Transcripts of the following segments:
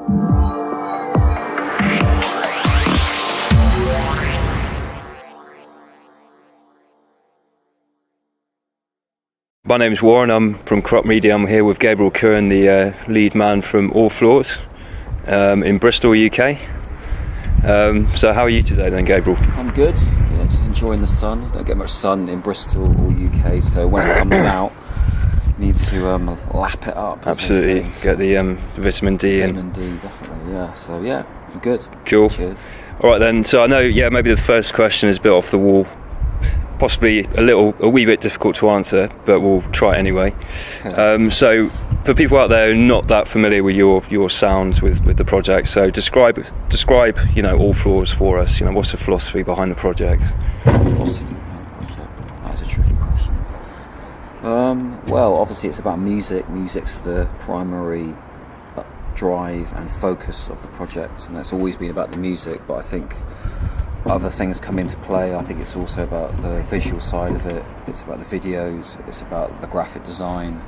My name's Warren, I'm from Kurupt Media. I'm here with Gabriel Curran, the lead man from ALLFLAWS in Bristol, UK. So how are you today then, Gabriel? I'm good, just enjoying the sun. Don't get much sun in Bristol or UK, so when it comes out, you need to lap it up. Absolutely, get the vitamin D in. Vitamin D, definitely, yeah. So yeah, I'm good. Cool. Cheers. All right then, so I know, maybe the first question is a bit off the wall. Possibly a wee bit difficult to answer, but we'll try it anyway. So for people out there who are not that familiar with your sound with the project, so describe ALLFLAWS for us. What's the philosophy behind the project? Philosophy behind the project? That's a tricky question. Well, obviously it's about music. Music's the primary drive and focus of the project, and that's always been about the music, but I think other things come into play. I think it's also about the visual side of it. It's about the videos. It's about the graphic design.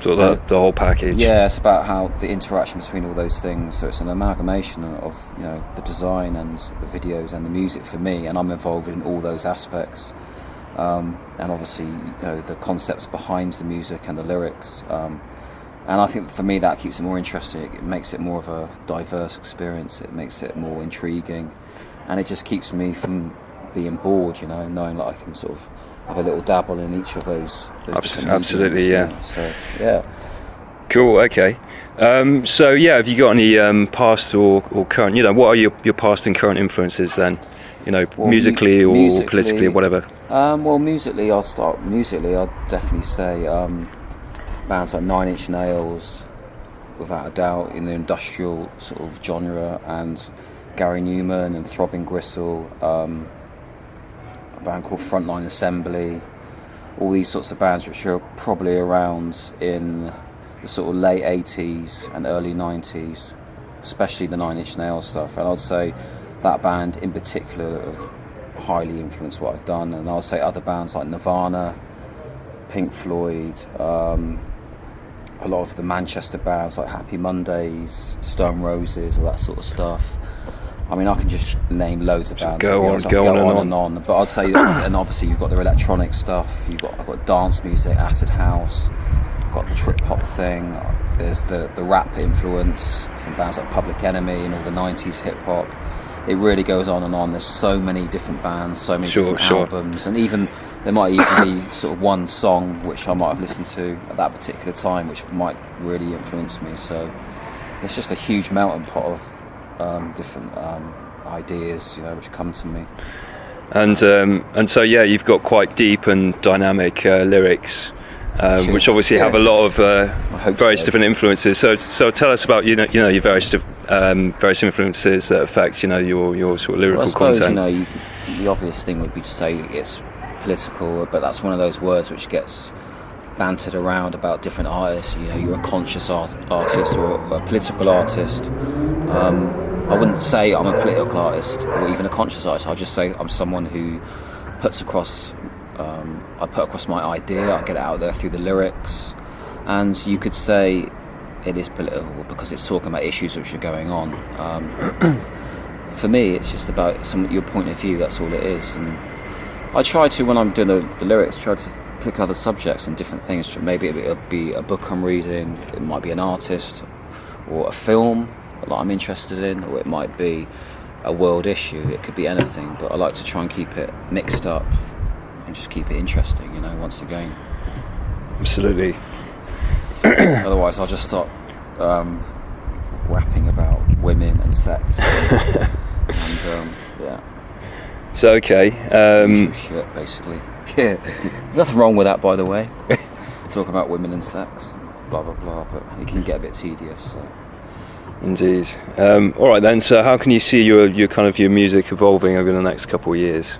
So the whole package. Yeah, it's about how the interaction between all those things. So it's an amalgamation of the design and the videos and the music for me, and I'm involved in all those aspects. And obviously, the concepts behind the music and the lyrics. And I think for me that keeps it more interesting. It makes it more of a diverse experience. It makes it more intriguing. And it just keeps me from being bored, knowing that I can sort of have a little dabble in each of those Absolutely, yeah. So, yeah. Cool, okay. So, have you got any past or current, what are your past and current influences then? Well, musically or politically or whatever? Musically, I'd definitely say bands like 9 Inch Nails, without a doubt, in the industrial sort of genre, and Gary Newman and Throbbing Gristle, a band called Frontline Assembly, all these sorts of bands which are probably around in the sort of late 80s and early 90s, especially the 9 Inch Nails stuff. And I'd say that band in particular have highly influenced what I've done. And I'll say other bands like Nirvana, Pink Floyd, a lot of the Manchester bands like Happy Mondays, Stone Roses, all that sort of stuff. I mean, I can just name loads of bands. Go on and on. But I'd say, and obviously you've got the electronic stuff. I've got dance music, acid house. I've got the trip hop thing. There's the rap influence from bands like Public Enemy and all the '90s hip hop. It really goes on and on. There's so many different bands, so many different albums, and even there might even be sort of one song which I might have listened to at that particular time, which might really influence me. So it's just a huge melting pot of different ideas, which come to me. And so you've got quite deep and dynamic lyrics, which obviously have a lot of various different influences. So tell us about your various influences that affect your sort of lyrical content. The obvious thing would be to say it's political, but that's one of those words which gets bantered around about different artists. You're a conscious artist or a political artist. I wouldn't say I'm a political artist or even a conscious artist. I'll just say I'm someone who puts across I put across my idea, I get it out there through the lyrics, and you could say it is political because it's talking about issues which are going on. For me, it's just about your point of view, that's all it is. And I try to, when I'm doing the lyrics, try to pick other subjects and different things. Maybe it'll be a book I'm reading, it might be an artist, or a film that I'm interested in, or it might be a world issue. It could be anything, but I like to try and keep it mixed up and just keep it interesting, once again. Absolutely. Otherwise I'll just start rapping about women and sex and yeah. So okay. Usual shit, basically. Yeah. There's nothing wrong with that, by the way. Talking about women and sex, blah blah blah, but it can get a bit tedious. So. Indeed. All right then. So how can you see your music evolving over the next couple of years?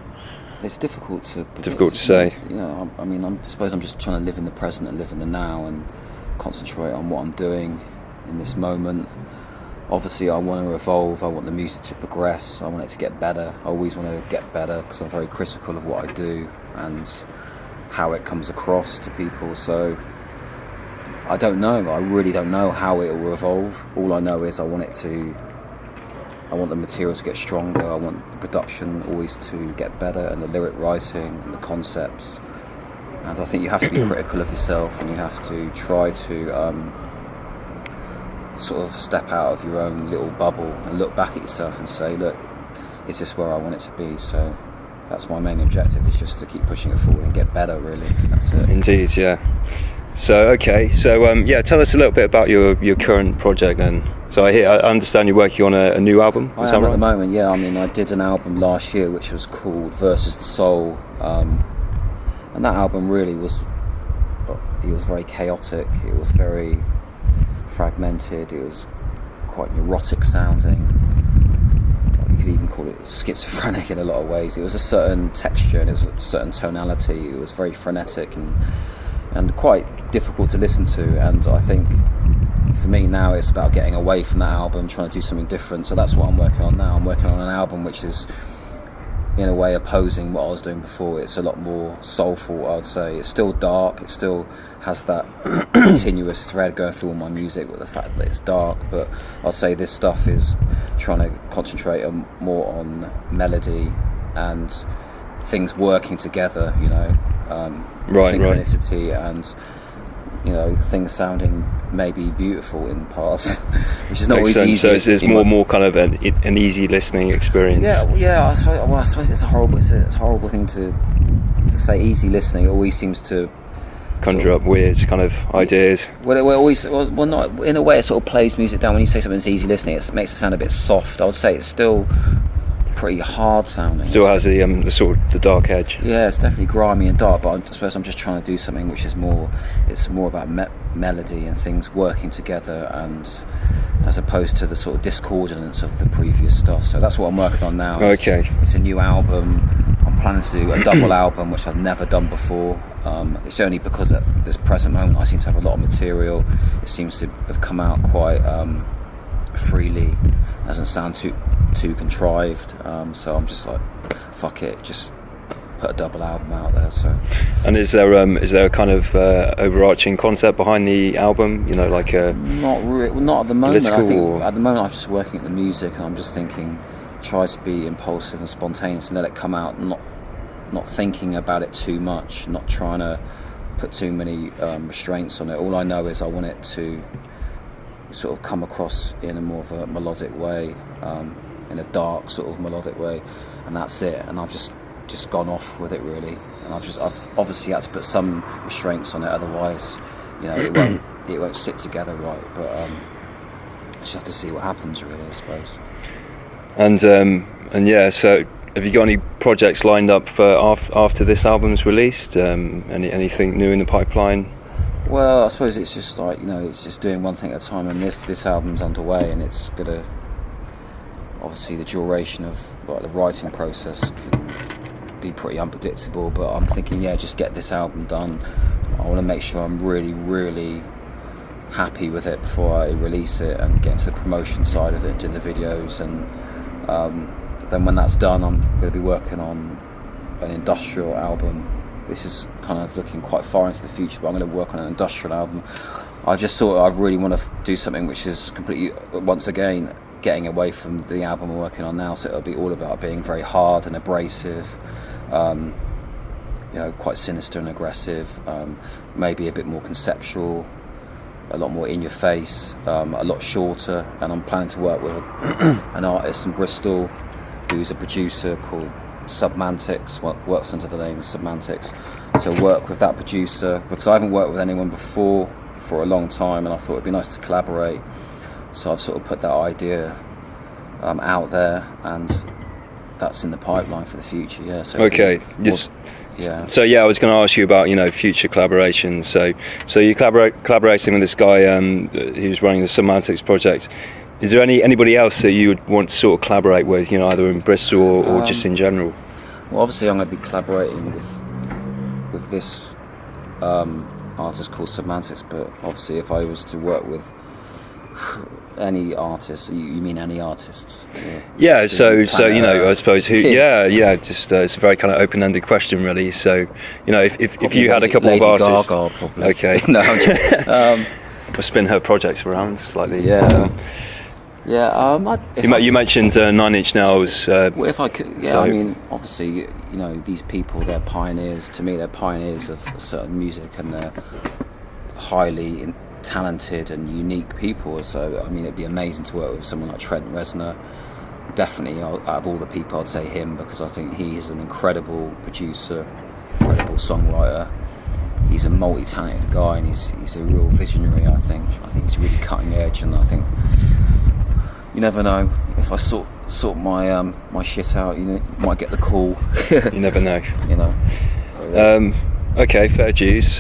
It's difficult to predict. Difficult to say. I suppose I'm just trying to live in the present and live in the now and concentrate on what I'm doing in this moment. Obviously, I want to evolve. I want the music to progress. I want it to get better. I always want to get better because I'm very critical of what I do and how it comes across to people. So I don't know. I really don't know how it will evolve. All I know is I want the material to get stronger. I want the production always to get better, and the lyric writing and the concepts. And I think you have to be critical of yourself, and you have to try to sort of step out of your own little bubble and look back at yourself and say, look, is this where I want it to be? So that's my main objective, is just to keep pushing it forward and get better, really. That's it. Indeed, yeah. So tell us a little bit about your current project then. So I understand you're working on a new album. I am at the moment, yeah. I mean, I did an album last year which was called Versus the Soul, and that album really was very chaotic. It was very fragmented. It was quite neurotic sounding. You could even call it schizophrenic in a lot of ways. It was a certain texture and it was a certain tonality. It was very frenetic and quite difficult to listen to. And I think for me now it's about getting away from that album, trying to do something different. So that's what I'm working on now. I'm working on an album which is in a way opposing what I was doing before. It's a lot more soulful, I would say. It's still dark, it still has that continuous thread going through all my music with the fact that it's dark, but I'll say this stuff is trying to concentrate more on melody and things working together, synchronicity and things sounding maybe beautiful in parts, which is not always easy. So it's more kind of an easy listening experience. Yeah. I suppose it's a horrible thing to say. Easy listening. It always seems to conjure up weird kind of ideas. Well, not in a way. It sort of plays music down. When you say something's easy listening, it makes it sound a bit soft. I would say it's still pretty hard sounding. Still has the sort of the dark edge. Yeah, it's definitely grimy and dark, but I suppose I'm just trying to do something which is more about melody and things working together, and as opposed to the sort of discordance of the previous stuff. So that's what I'm working on now. Okay. It's a new album. I'm planning to do a double album, which I've never done before. It's only because at this present moment I seem to have a lot of material. It seems to have come out quite freely. Doesn't sound too contrived, so I'm just like, fuck it, just put a double album out there. So, and is there a kind of overarching concept behind the album? Like a not at the moment. I think at the moment I'm just working at the music, and I'm just thinking, try to be impulsive and spontaneous and let it come out, not thinking about it too much, not trying to put too many restraints on it. All I know is I want it to sort of come across in a more of a melodic way, in a dark sort of melodic way, and that's it. And I've just gone off with it, really, and I've obviously had to put some restraints on it, otherwise it won't sit together right. But I just have to see what happens, really, I suppose. And yeah, so have you got any projects lined up for after this album's released? Anything new in the pipeline? Well, I suppose it's just like, it's just doing one thing at a time, and this album's underway, and it's gonna, obviously the duration of the writing process can be pretty unpredictable, but I'm thinking, just get this album done. I want to make sure I'm really, really happy with it before I release it and get into the promotion side of it, doing the videos, and then when that's done, I'm going to be working on an industrial album. This is kind of looking quite far into the future, but I'm going to work on an industrial album. I just thought I really want to do something which is completely, once again, getting away from the album I'm working on now. So it'll be all about being very hard and abrasive, quite sinister and aggressive, maybe a bit more conceptual, a lot more in your face, a lot shorter. And I'm planning to work with an artist in Bristol who's a producer called Submantics, works under the name of Submantics. So work with that producer, because I haven't worked with anyone before for a long time, and I thought it'd be nice to collaborate. So I've sort of put that idea out there, and that's in the pipeline for the future. Yeah. So okay. Yeah. So I was going to ask you about future collaborations. So you're collaborating with this guy who's running the Submantics project. Is there anybody else that you would want to sort of collaborate with, either in Bristol or just in general? Well, obviously I'm going to be collaborating with this artist called Submantics, but obviously if I was to work with Any artists? You mean any artists? Yeah. So Planet you know, I Earth. suppose who? Yeah. Just it's a very kind of open-ended question, really. So you know, if you had a couple Lady of artists, Gaga, probably. okay, No, I'm joking. I'll spin her projects around slightly. Yeah. You mentioned Nine Inch Nails. Well, if I could, yeah. so- I mean, obviously, you know, these people, they're pioneers. To me, they're pioneers of certain music, and they're highly talented and unique people. So, I mean, it'd be amazing to work with someone like Trent Reznor. Definitely, out of all the people, I'd say him, because I think he's an incredible producer, incredible songwriter. He's a multi-talented guy, and he's a real visionary. I think he's really cutting edge, and I think you never know, if I sort my my shit out, you know, you might get the call. You never know. You know. So, Okay, fair dues.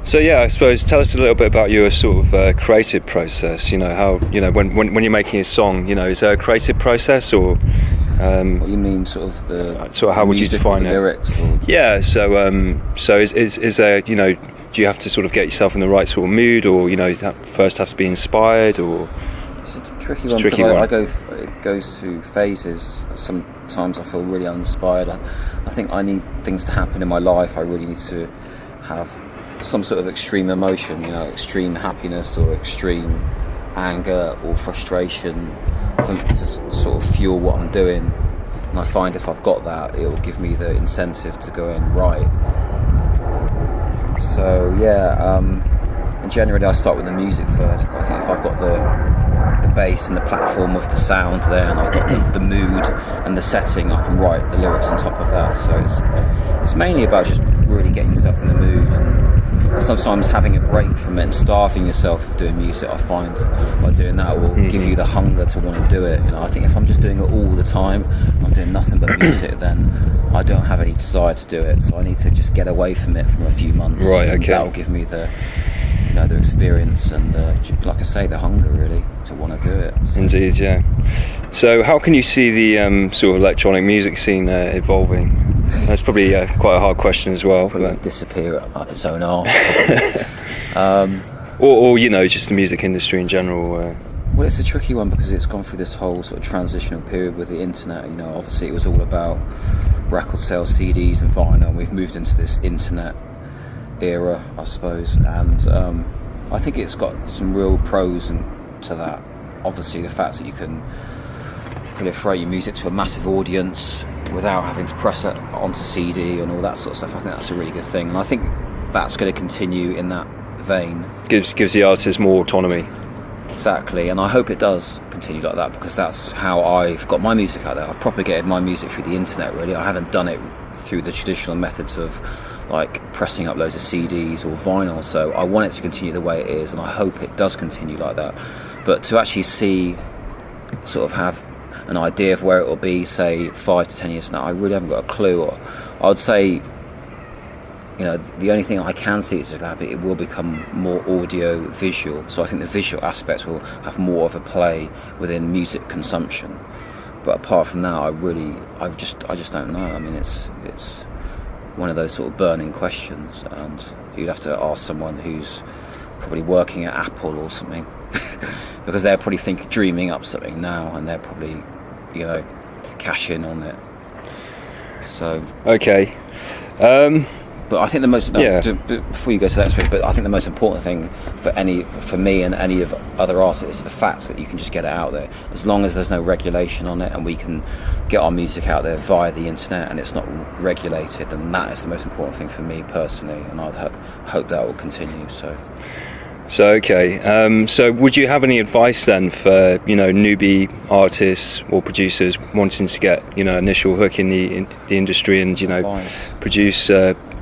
So yeah, I suppose tell us a little bit about your sort of creative process. You know, how, you know, when you're making a song, you know, is there a creative process, or what you mean, sort of how would you music define or the it? lyrics? Or? Yeah. So is there, you know, do you have to sort of get yourself in the right sort of mood, or, you know, you first have to be inspired, or? It's a tricky one, tricky because one. it goes through phases. Sometimes I feel really uninspired. I think I need things to happen in my life. I really need to have some sort of extreme emotion, you know, extreme happiness or extreme anger or frustration to sort of fuel what I'm doing. And I find if I've got that, it will give me the incentive to go in right. So yeah, and generally I start with the music first. I think if I've got the bass and the platform of the sound there, and I've got the mood and the setting, I can write the lyrics on top of that. So it's mainly about just really getting yourself in the mood, and sometimes having a break from it and starving yourself of doing music. I find by doing that, it will give you the hunger to want to do it. You know, I think if I'm just doing it all the time, I'm doing nothing but music, then I don't have any desire to do it. So I need to just get away from it for a few months. Right. Okay. That will give me the experience and like I say, the hunger really to want to do it. Indeed, yeah. So how can you see the sort of electronic music scene evolving? That's probably quite a hard question as well. Probably But, disappear up its own arse. or you know, just the music industry in general. Well, it's a tricky one because it's gone through this whole sort of transitional period with the internet. You know, obviously it was all about record sales, CDs and vinyl, and we've moved into this internet era, I suppose, and I think it's got some real pros to that. Obviously, the fact that you can proliferate your music to a massive audience without having to press it onto CD and all that sort of stuff, I think that's a really good thing, and I think that's going to continue in that vein. Gives the artist more autonomy. Exactly, and I hope it does continue like that, because that's how I've got my music out there. I've propagated my music through the internet, really. I haven't done it through the traditional methods of like pressing up loads of CDs or vinyl, so I want it to continue the way it is, and I hope it does continue like that. But to actually sort of have an idea of where it will be, say 5 to 10 years from now, I really haven't got a clue. Or I would say, you know, the only thing I can see is that it will become more audio visual, so I think the visual aspects will have more of a play within music consumption. But apart from that, I just don't know. I mean, it's one of those sort of burning questions, and you'd have to ask someone who's probably working at Apple or something, because they're probably dreaming up something now, and they're probably, you know, cash in on it. So Okay. but I think the most before you go to the next bit, but I think the most important thing for me and any of other artists is the fact that you can just get it out there. As long as there's no regulation on it and we can get our music out there via the internet and it's not regulated, then that is the most important thing for me personally, and I'd hope that will continue. So okay. So would you have any advice then for, you know, newbie artists or producers wanting to get, you know, initial hook in the industry and, you know, Advice.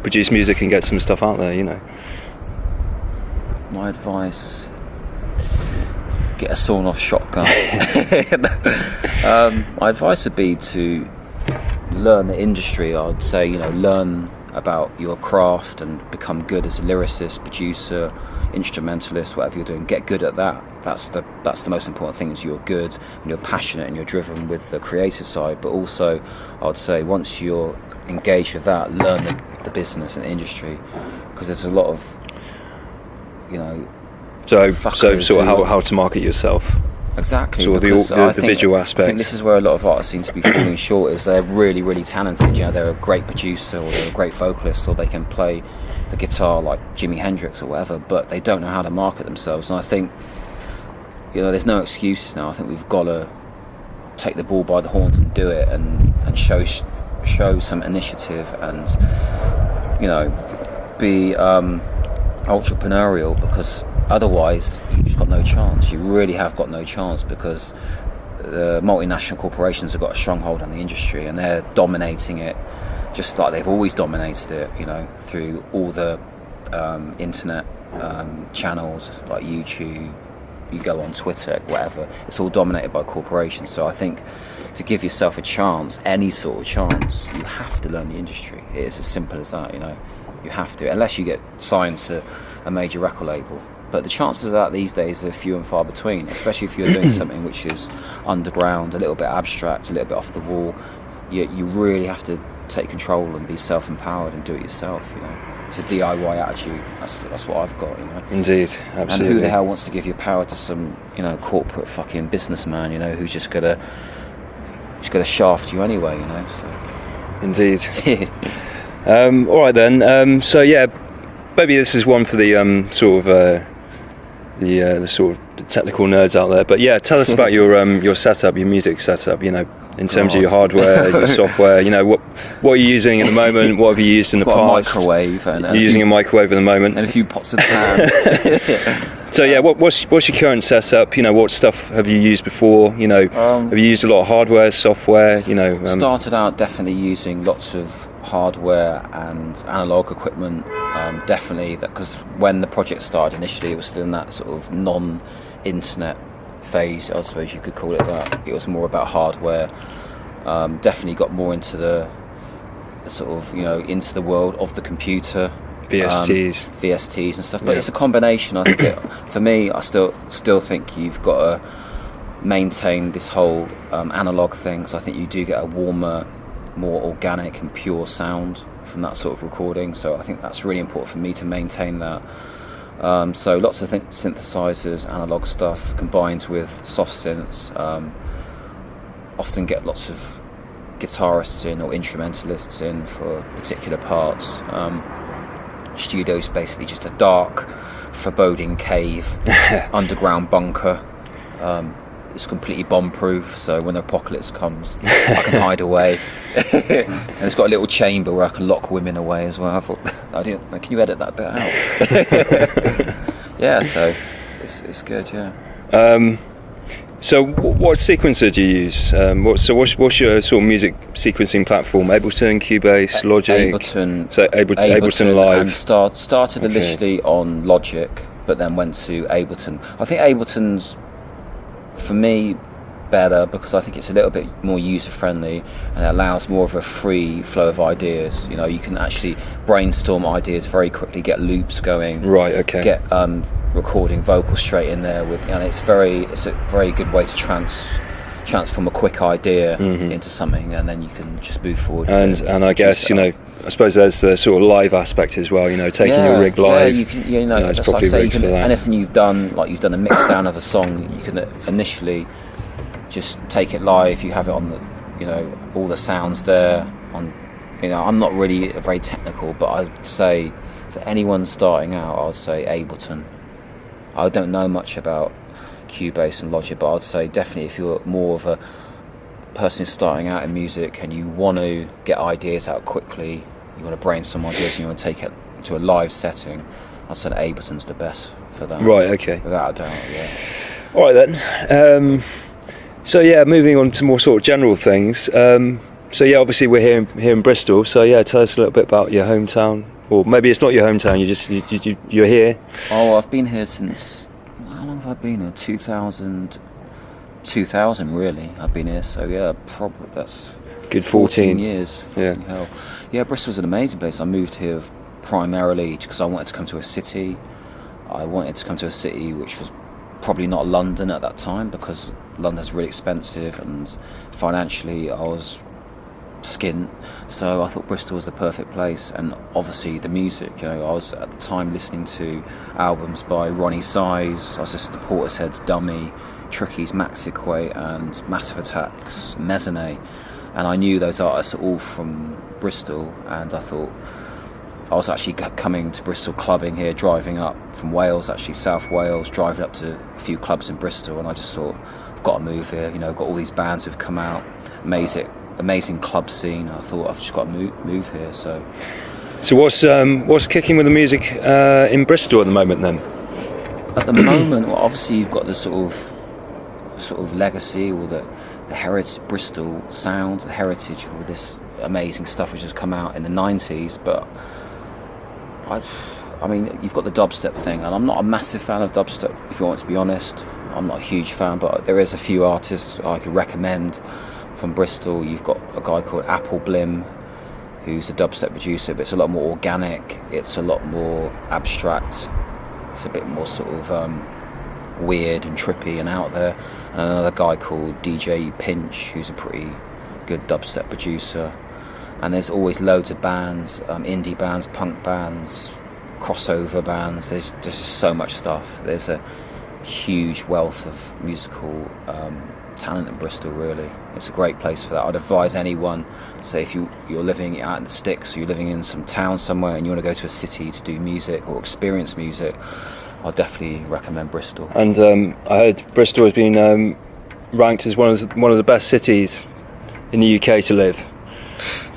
produce music and get some stuff out there, you know? My advice: get a sawn-off shotgun. My advice would be to learn the industry. I'd say, you know, learn about your craft and become good as a lyricist, producer, instrumentalist, whatever you're doing. Get good at that. That's the most important thing, is you're good and you're passionate and you're driven with the creative side. But also, I'd say once you're engaged with that, learn the business and the industry, because there's a lot of, you know, So fuckers sort of who- how to market yourself. Exactly. Sort of because I the think- visual I aspect. think this is where a lot of artists seem to be falling short. Is they're really, really talented. You know, they're a great producer, or they're a great vocalist, or they can play the guitar like Jimi Hendrix or whatever, but they don't know how to market themselves. And I think, you know, there's no excuses now. I think we've got to take the ball by the horns and do it, and show some initiative, and, you know, be entrepreneurial, because otherwise you've just got no chance. You really have got no chance, because the multinational corporations have got a stronghold on the industry, and they're dominating it just like they've always dominated it, you know, through all the internet channels like YouTube. You go on Twitter, whatever, it's all dominated by corporations. So I think to give yourself a chance, any sort of chance, you have to learn the industry. It is as simple as that, you know. You have to, unless you get signed to a major record label. But the chances of that these days are few and far between, especially if you're doing something which is underground, a little bit abstract, a little bit off the wall. You really have to take control and be self-empowered and do it yourself, you know. It's a DIY attitude. That's what I've got, you know. Indeed, absolutely. And who the hell wants to give your power to some, you know, corporate fucking businessman, you know, who's just gonna shaft you anyway, you know. So. Indeed. All right then. So yeah, maybe this is one for the sort of the sort of technical nerds out there. But yeah, tell us about your setup, your music setup. You know, in terms of your hardware, your software. You know, what are you using at the moment? What have you used in the past? A microwave. And you're using a microwave at the moment, and a few pots of pans. So yeah, what's your current setup? You know, what stuff have you used before? You know, have you used a lot of hardware, software? You know, started out definitely using lots of hardware and analog equipment. Definitely, that because when the project started initially, it was still in that sort of non-internet phase, I suppose you could call it that. It was more about hardware. Definitely got more into the sort of, you know, into the world of the computer. VSTs and stuff, but it's a combination. I think for me, I still think you've got to maintain this whole analog thing, because I think you do get a warmer, more organic and pure sound from that sort of recording. So I think that's really important for me to maintain that. So lots of synthesizers, analog stuff combined with soft synths. Often get lots of guitarists in or instrumentalists in for particular parts. Studio's basically just a dark, foreboding cave, underground bunker. It's completely bomb-proof, so when the apocalypse comes, I can hide away. And it's got a little chamber where I can lock women away as well. I thought, can you edit that bit out? Yeah, so it's good, yeah. So what sequencer do you use? What's your sort of music sequencing platform? Ableton, Cubase, Logic? Ableton. So Ableton Live. And started initially on Logic, but then went to Ableton. I think Ableton's, for me, better because I think it's a little bit more user friendly and it allows more of a free flow of ideas. You know, you can actually brainstorm ideas very quickly, get loops going. Right. Okay. Get recording vocals straight in there with, and it's a very good way to transform a quick idea into something, and then you can just move forward. And I guess, you know, I suppose there's the sort of live aspect as well. You know, taking your rig live. Yeah, you can. You know, that's like I say, anything you've done, like you've done a mix down of a song, you can initially just take it live. You have it on the, you know, all the sounds there. On, you know, I'm not really very technical, but I'd say for anyone starting out, I'd say Ableton. I don't know much about Cubase and Logic, but I'd say definitely if you're more of a person who's starting out in music and you want to get ideas out quickly, you want to brainstorm ideas and you want to take it to a live setting, I'd say Ableton's the best for that. Right, okay. Without a doubt, yeah. All right then. So yeah, moving on to more sort of general things. So yeah, obviously we're here in Bristol. So yeah, tell us a little bit about your hometown, or maybe it's not your hometown. You're here. Oh, I've been here since, how long have I been here? 2000 really. I've been here. So yeah, probably that's good 14 years. Yeah. Hell. Yeah, Bristol's an amazing place. I moved here primarily because I wanted to come to a city. I wanted to come to a city which was probably not London at that time, because London's really expensive and financially I was skint. So I thought Bristol was the perfect place, and obviously the music. You know, I was at the time listening to albums by Ronnie Size. I was listening to Portishead's Dummy, Tricky's Maxiquay, and Massive Attack's Mezzanine, and I knew those artists are all from Bristol. And I thought, I was actually coming to Bristol clubbing here, driving up from Wales, actually South Wales, driving up to a few clubs in Bristol, and I just thought, I've got to move here. You know, got all these bands who've come out, amazing club scene. I thought, I've just got to move here. So what's kicking with the music in Bristol at the moment then? At the moment, well, obviously you've got the sort of legacy, or the heritage, Bristol sound, the heritage, all this amazing stuff which has come out in the 90s. But I mean, you've got the dubstep thing, and I'm not a massive fan of dubstep, if you want to be honest. I'm not a huge fan, but there is a few artists I could recommend from Bristol. You've got a guy called Apple Blim, who's a dubstep producer, but it's a lot more organic, it's a lot more abstract, it's a bit more sort of weird and trippy and out there. And another guy called DJ Pinch, who's a pretty good dubstep producer. And there's always loads of bands, indie bands, punk bands, crossover bands. There's just so much stuff. There's a huge wealth of musical talent in Bristol, really. It's a great place for that. I'd advise anyone, say if you're living out in the sticks, or you're living in some town somewhere and you want to go to a city to do music or experience music, I'll definitely recommend Bristol. And I heard Bristol has been ranked as one of the best cities in the UK to live.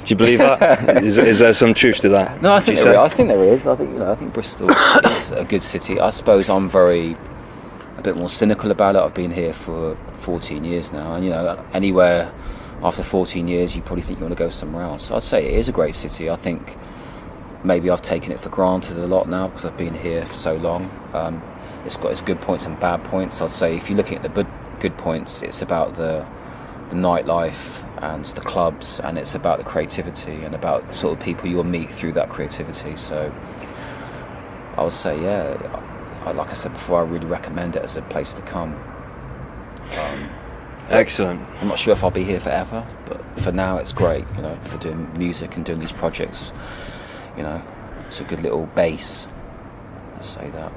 Do you believe that? is there some truth to that? No, I think there is. I think Bristol is a good city. I suppose I'm a bit more cynical about it. I've been here for 14 years now, and anywhere after 14 years you probably think you want to go somewhere else. So I'd say it is a great city. I think maybe I've taken it for granted a lot now because I've been here for so long. It's got its good points and bad points. I'd say if you're looking at the good points, it's about the nightlife and the clubs, and it's about the creativity and about the sort of people you'll meet through that creativity. So I would say, like I said before, I really recommend it as a place to come. Excellent. I'm not sure if I'll be here forever, but for now it's great, for doing music and doing these projects. It's a good little base, let's say that.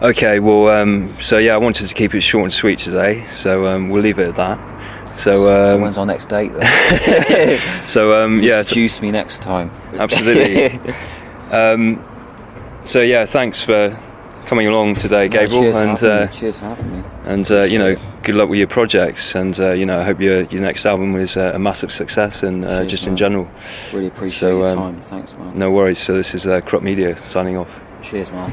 Okay, well, I wanted to keep it short and sweet today, so we'll leave it at that. So when's our next date then? Introduce me next time. Absolutely. Thanks for coming along today, Gabriel. Cheers for having me. And good luck with your projects, and I hope your next album is a massive success, and Cheers, in general. Really appreciate your time. Thanks, man. No worries. So this is Kurupt Media signing off. Cheers, man.